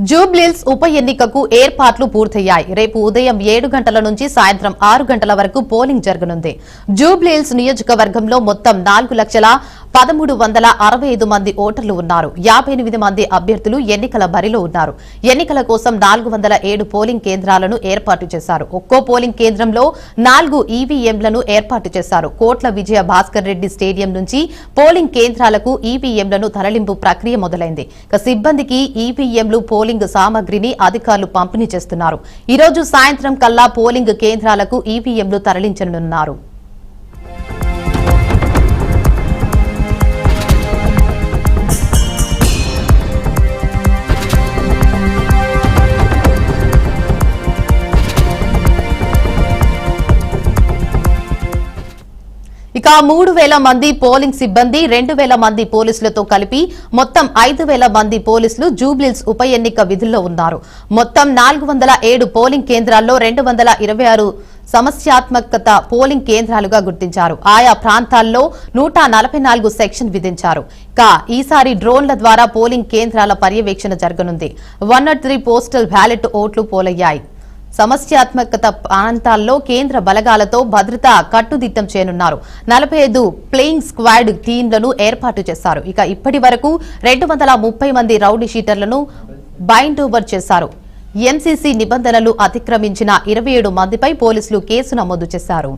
జూబ్లీహిల్స్ ఉప ఎన్నికకు ఏర్పాట్లు పూర్తయ్యాయి. రేపు ఉదయం 7 గంటల నుంచి సాయంత్రం 6 గంటల వరకు పోలింగ్ జరగనుంది. జూబ్లీహిల్స్ నియోజకవర్గంలో మొత్తం 4,13,65 మంది ఓటర్లు ఉన్నారు. 58 మంది అభ్యర్థులు ఎన్నికల బరిలో ఉన్నారు. ఎన్నికల కోసం 407 పోలింగ్ కేంద్రాలను ఏర్పాటు చేశారు. ఒక్కో పోలింగ్ కేంద్రంలో 4 ఈవీఎంలను ఏర్పాటు చేశారు. కోట్ల విజయ భాస్కర్ రెడ్డి స్టేడియం నుంచి పోలింగ్ కేంద్రాలకు ఈవీఎంలను తరలింపు ప్రక్రియ మొదలైంది. సిబ్బందికి ఈవీఎంలు పోలింగ్ సామగ్రిని అధికారులు పంపిణీ చేస్తున్నారు. ఈ రోజు సాయంత్రం కల్లా పోలింగ్ కేంద్రాలకు ఈవీఎంలు తరలించనున్నారు. ఇక 3,000 మంది పోలింగ్ సిబ్బంది, 2,000 మంది పోలీసులతో కలిపి మొత్తం 5,000 మంది పోలీసులు జూబ్లీహిల్స్ ఉప ఎన్నిక విధుల్లో ఉన్నారు. మొత్తం 407 పోలింగ్ కేంద్రాల్లో 226 సమస్యాత్మక పోలింగ్ కేంద్రాలుగా గుర్తించారు. ఆయా ప్రాంతాల్లో 144 సెక్షన్ విధించారు. ఈసారి డ్రోన్ల ద్వారా పోలింగ్ కేంద్రాల పర్యవేక్షణ జరగనుంది. 103 పోస్టల్ బ్యాలెట్ ఓట్లు పోలయ్యాయి. సమస్యాత్మక ప్రాంతాల్లో కేంద్ర బలగాలతో భద్రత కట్టుదిట్టం చేయనున్నారు. 45 ప్లేయింగ్ స్క్వాడ్ టీంలను ఏర్పాటు చేశారు. ఇప్పటి వరకు 230 మంది రౌడీ షీటర్లను బైండ్ ఓవర్ చేశారు. ఎంసీసీ నిబంధనలు అతిక్రమించిన 27 మందిపై పోలీసులు కేసు నమోదు చేశారు.